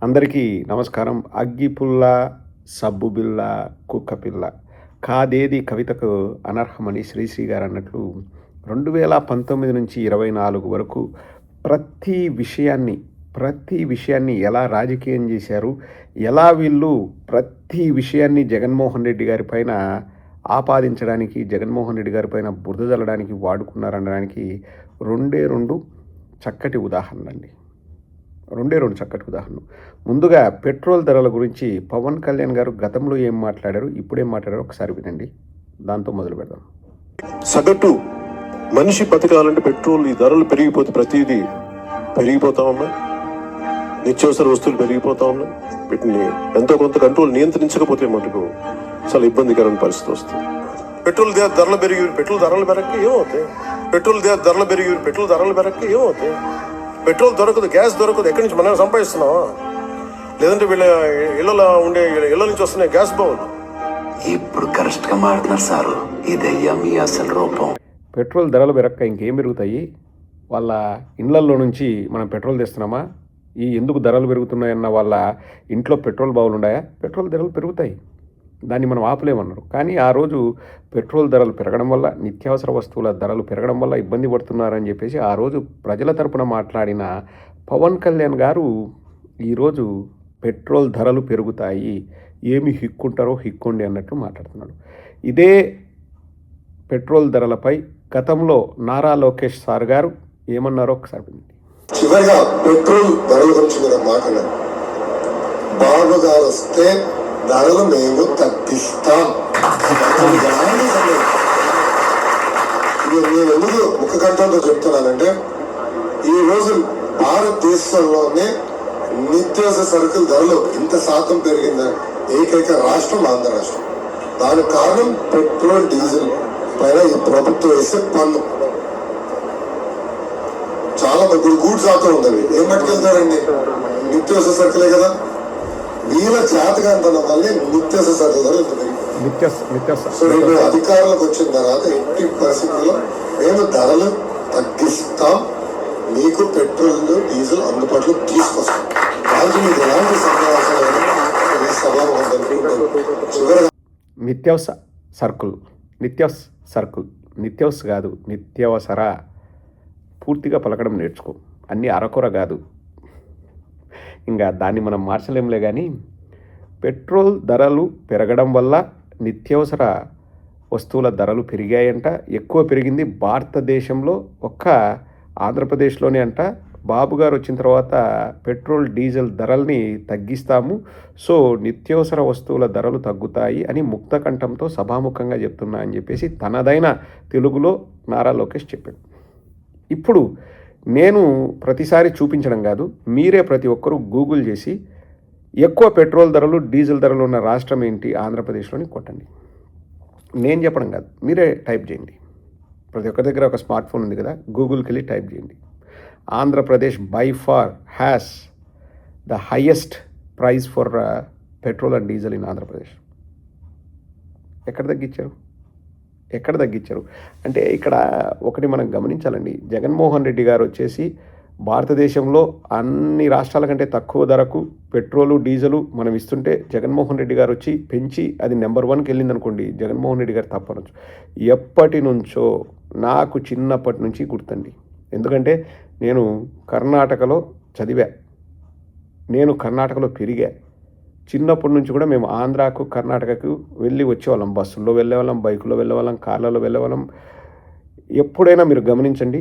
అందరికీ నమస్కారం. అగ్గిపుల్ల, సబ్బుబిళ్ళ, కుక్కపిల్ల కాదేది కవితకు అనర్హమని శ్రీశ్రీ గారు అన్నట్లు 2019 నుంచి 24 వరకు ప్రతి విషయాన్ని ఎలా రాజకీయం చేశారు, ఎలా వీళ్ళు ప్రతి విషయాన్ని జగన్మోహన్ రెడ్డి గారి పైన ఆపాదించడానికి, జగన్మోహన్ రెడ్డి గారి పైన బురద జల్లడానికి వాడుకున్నారనడానికి రెండు చక్కటి ఉదాహరణలండి. రెండు చక్కటి ఉదాహరణలు. ముందుగా పెట్రోల్ ధరల గురించి పవన్ కళ్యాణ్ గారు గతంలో ఏం మాట్లాడారు, ఇప్పుడేం మాట్లాడారు ఒకసారి వినండి. దాంతో మొదలు పెడదాం. సగటు మనిషి బతకాలంటే పెట్రోల్ ఈ ధరలు పెరిగిపోతే ప్రతిదీ పెరిగిపోతా ఉన్నాయి. నిత్యావసర వస్తువులు పెరిగిపోతా ఉన్నాయి. వీటిని ఎంతో కొంత కంట్రోల్ నియంత్రించకపోతే మటుకు చాలా ఇబ్బందికరమైన పరిస్థితి వస్తుంది. పెట్రోల్ ధరలు పెరిగి పెట్రోల్ ధరలు పెరగక ఏమవుతాయి? పెట్రోల్ ధరలు పెరగక ఏమవుతాయి? పెట్రోల్ దొరకదు, గ్యాస్ దొరకదు. ఎక్కడి నుంచి మనం సంపాదిస్తున్నావా? లేదంటే వీళ్ళ ఇళ్ళ నుంచి వస్తున్నాయి గ్యాస్ బౌల్. ఇప్పుడు కరెక్ట్ గా మాట్లాడుతున్నారు సారు. ఇదయ్యా మీ అసలు రూపం. పెట్రోల్ ధరలు పెరగక ఇంకేం పెరుగుతాయి? వాళ్ళ ఇళ్లల్లో నుంచి మనం పెట్రోల్ తెస్తున్నామా? ఈ ఎందుకు ధరలు పెరుగుతున్నాయన్న వాళ్ళ ఇంట్లో పెట్రోల్ బావులు ఉన్నాయా? పెట్రోల్ ధరలు పెరుగుతాయి, దాన్ని మనం ఆపలేమన్నారు. కానీ ఆ రోజు పెట్రోల్ ధరలు పెరగడం వల్ల, నిత్యావసర వస్తువుల ధరలు పెరగడం వల్ల ఇబ్బంది పడుతున్నారని చెప్పేసి ఆ రోజు ప్రజల తరపున మాట్లాడిన పవన్ కళ్యాణ్ గారు ఈరోజు పెట్రోల్ ధరలు పెరుగుతాయి, ఏమి హిక్కుంటారో హిక్కోండి అన్నట్టు మాట్లాడుతున్నాడు. ఇదే పెట్రోల్ ధరలపై గతంలో నారా లోకేష్ సార్ గారు ఏమన్నారో ఒకసారి వినండి. చివరిగా పెట్రోల్ ధరల గురించి మీరు మాట్లాడారు. బాబు గారు వస్తే ధరలు మేము తగ్గిస్తాం. నేను ఎందుకు ముఖ కంఠంతో చెప్తున్నానంటే, ఈ రోజు భారతదేశంలోనే నిత్యావసర సరుకుల ధరలు ఇంత శాతం పెరిగింద ఏకైక రాష్ట్రం ఆంధ్ర రాష్ట్రం. దానికి కారణం పెట్రోల్, డీజిల్ పైన ఈ ప్రభుత్వం వేసే పన్ను. చాలా మంది గూడ్స్ ఆటో ఉంది, ఏం పట్టుకెళ్తారండి? నిత్యావసర సరుకులే కదా. వీళ్ళ చేతకంతనం వల్ల నిత్యావసర సరుకుల ధరలు ఇంత పెరిగింది. సో రేపు అధికారులకు వచ్చిన తర్వాత ఎట్టి పరిస్థితుల్లో మేము ధరలు తగ్గిస్తాం, మీకు పెట్రోల్, డీజిల్ అందుబాటులో తీసుకొస్తాం. దానికి మీకు ఎలాంటి సమావేశాలు నిత్యావసర కాదు, నిత్యావసర పూర్తిగా పలకడం నేర్చుకో. అన్నీ అరకొర కాదు, ఇంకా దాన్ని మనం మార్చలేంలే. కానీ పెట్రోల్ ధరలు పెరగడం వల్ల నిత్యావసర వస్తువుల ధరలు పెరిగాయంట. ఎక్కువ పెరిగింది భారతదేశంలో ఒక్క ఆంధ్రప్రదేశ్లోనే అంట. బాబు గారు వచ్చిన తర్వాత పెట్రోల్, డీజిల్ ధరల్ని తగ్గిస్తాము, సో నిత్యావసర వస్తువుల ధరలు తగ్గుతాయి అని ముక్త కంఠంతో సభాముఖంగా చెప్తున్నా అని చెప్పేసి తనదైన తెలుగులో నారా లోకేష్ చెప్పాడు. ఇప్పుడు నేను ప్రతిసారి చూపించడం కాదు, మీరే ప్రతి ఒక్కరూ గూగుల్ చేసి ఎక్కువ పెట్రోల్ ధరలు, డీజిల్ ధరలు ఉన్న రాష్ట్రం ఏంటి ఆంధ్రప్రదేశ్లోని కొట్టండి. నేను చెప్పడం కాదు, మీరే టైప్ చేయండి. ప్రతి ఒక్కరి దగ్గర ఒక స్మార్ట్ ఫోన్ ఉంది కదా, గూగుల్కి వెళ్ళి టైప్ చేయండి. Andhra Pradesh by far has the highest price for petrol and diesel in Andhra Pradesh. ఎక్కడ తగ్గించారు అంటే ఇక్కడ ఒకటి మనం గమనించాలండి. జగన్మోహన్ రెడ్డి గారు వచ్చేసి భారతదేశంలో అన్ని రాష్ట్రాల కంటే తక్కువ ధరకు పెట్రోలు, డీజిలు మనం ఇస్తుంటే జగన్మోహన్ రెడ్డి గారు వచ్చి పెంచి అది నెంబర్ 1కి వెళ్ళిందనుకోండి, జగన్మోహన్ రెడ్డి గారు తప్పనొచ్చు. ఎప్పటి నుంచో నాకు చిన్నప్పటి నుంచి గుర్తండి. ఎందుకంటే నేను కర్ణాటకలో చదివా, నేను కర్ణాటకలో పెరిగా. చిన్నప్పటి నుంచి కూడా మేము ఆంధ్రాకు, కర్ణాటకకు వెళ్ళి వచ్చేవాళ్ళం. బస్సుల్లో వెళ్ళేవాళ్ళం, బైకులో వెళ్ళేవాళ్ళం, కార్లలో వెళ్ళేవాళ్ళం. ఎప్పుడైనా మీరు గమనించండి,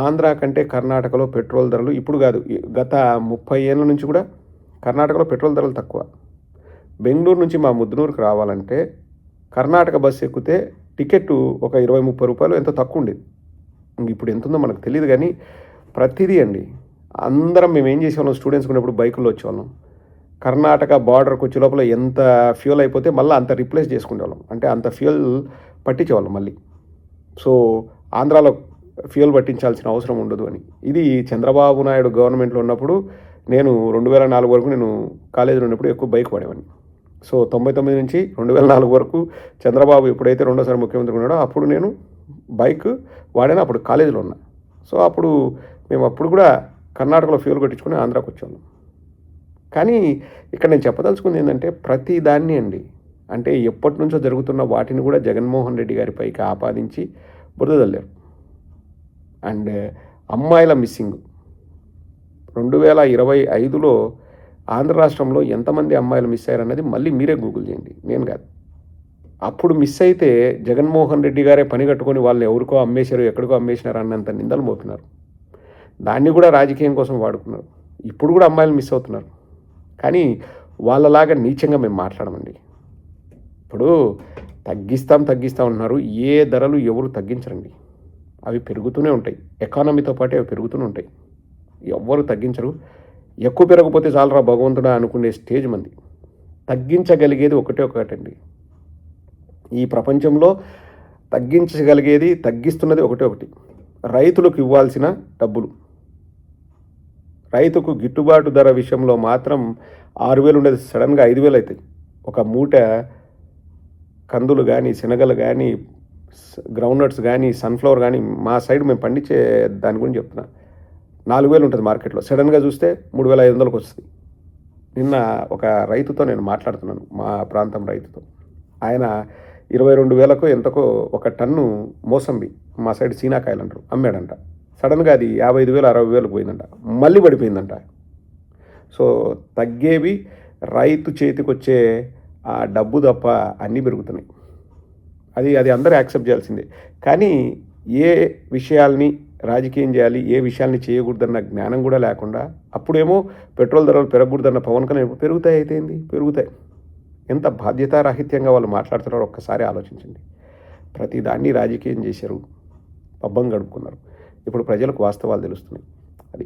ఆంధ్ర కంటే కర్ణాటకలో పెట్రోల్ ధరలు ఇప్పుడు కాదు, గత 30 ఏళ్ళ నుంచి కూడా కర్ణాటకలో పెట్రోల్ ధరలు తక్కువ. బెంగళూరు నుంచి మా ముద్దునూరుకు రావాలంటే కర్ణాటక బస్సు ఎక్కితే టికెట్ ఒక 20-30 రూపాయలు ఎంతో తక్కువ ఉండేది. ఇప్పుడు ఎంత ఉందో మనకు తెలియదు. కానీ ప్రతిదీ అండి, అందరం మేము ఏం చేసేవాళ్ళం, స్టూడెంట్స్ ఉన్నప్పుడు బైకుల్లో వచ్చేవాళ్ళం. కర్ణాటక బార్డర్కి వచ్చే లోపల ఎంత ఫ్యూయల్ అయిపోతే మళ్ళీ అంత రీప్లేస్ చేసుకునేవాళ్ళం, అంటే అంత ఫ్యూయల్ పట్టించేవాళ్ళం మళ్ళీ. సో ఆంధ్రాలో ఫ్యూయల్ పట్టించాల్సిన అవసరం ఉండదు అని. ఇది చంద్రబాబు నాయుడు గవర్నమెంట్లో ఉన్నప్పుడు, నేను 2004 వరకు నేను కాలేజీలో ఉన్నప్పుడు ఎక్కువ బైక్ వాడేవాడిని. సో 99 నుంచి 2004 వరకు చంద్రబాబు ఎప్పుడైతే రెండోసారి ముఖ్యమంత్రి ఉన్నాడో అప్పుడు నేను బైక్ వాడాను. అప్పుడు కాలేజీలో ఉన్నా. సో మేము అప్పుడు కూడా కర్ణాటకలో ఫ్యూయల్ కొట్టించుకొని ఆంధ్రాకి వచ్చేవాళ్ళం. కానీ ఇక్కడ నేను చెప్పదలుచుకుంది ఏంటంటే ప్రతి దాన్ని అండి, అంటే ఎప్పటి నుంచో జరుగుతున్న వాటిని కూడా జగన్మోహన్ రెడ్డి గారి పైకి ఆపాదించి బురద చల్లారు. అండ్ అమ్మాయిల మిస్సింగ్ 2025లో ఆంధ్ర రాష్ట్రంలో ఎంతమంది అమ్మాయిలు మిస్ అయ్యారన్నది మళ్ళీ మీరే గూగుల్ చేయండి, నేను కాదు. అప్పుడు మిస్ అయితే జగన్మోహన్ రెడ్డి గారే పని కట్టుకొని వాళ్ళని ఎవరికో అమ్మేశారు, ఎక్కడికో అమ్మేసినారు అన్నంత నిందలు మోపినారు. దాన్ని కూడా రాజకీయం కోసం వాడుకున్నారు. ఇప్పుడు కూడా అమ్మాయిలు మిస్ అవుతున్నారు. కానీ వాళ్ళలాగా నీచంగా మేము మాట్లాడమండి. ఇప్పుడు తగ్గిస్తాం అంటున్నారు. ఏ ధరలు ఎవరు తగ్గించరండి, అవి పెరుగుతూనే ఉంటాయి. ఎకానమీతో పాటు అవి పెరుగుతూనే ఉంటాయి. ఎవ్వరు తగ్గించరు. ఎక్కువ పెరగకపోతే చాలరా భగవంతుడా అనుకునే స్టేజ్ మంది. తగ్గించగలిగేది ఒకటండి, ఈ ప్రపంచంలో తగ్గించగలిగేది, తగ్గిస్తున్నది ఒకటి, రైతులకు ఇవ్వాల్సిన డబ్బులు. రైతుకు గిట్టుబాటు ధర విషయంలో మాత్రం 6,000 ఉండేది సడన్గా 5,000 అవుతాయి. ఒక మూట కందులు కానీ, శనగలు కానీ, గ్రౌండ్నట్స్ కానీ, సన్ఫ్లవర్ కానీ, మా సైడ్ మేము పండించే దాని గురించి చెప్తున్నా, 4,000 ఉంటుంది మార్కెట్లో. సడన్గా చూస్తే 3,500కి వస్తుంది. నిన్న ఒక రైతుతో నేను మాట్లాడుతున్నాను, మా ప్రాంతం రైతుతో. ఆయన 22,000కో ఎంతకో ఒక టన్ను మోసంబి, మా సైడ్ సీనాకాయలు అంటారు, అమ్మాడంట. సడన్గా అది 55,000 60,000కి పోయిందంట, మళ్ళీ పడిపోయిందంట. సో తగ్గేవి రైతు చేతికి వచ్చే ఆ డబ్బు తప్ప అన్నీ పెరుగుతున్నాయి. అది అందరూ యాక్సెప్ట్ చేయాల్సిందే. కానీ ఏ విషయాల్ని రాజకీయం చేయాలి, ఏ విషయాల్ని చేయకూడదన్న జ్ఞానం కూడా లేకుండా, అప్పుడేమో పెట్రోల్ ధరలు పెరగకూడదన్న పవన్ కళ్యాణ్ పెరుగుతాయి, అయితే ఏంది పెరుగుతాయి. ఎంత బాధ్యతారాహిత్యంగా వాళ్ళు మాట్లాడుతున్నారో ఒక్కసారి ఆలోచించండి. ప్రతిదాన్ని రాజకీయం చేశారు, పబ్బం గడుపుకున్నారు. ఇప్పుడు ప్రజలకు వాస్తవాలు తెలుస్తున్నాయి. అది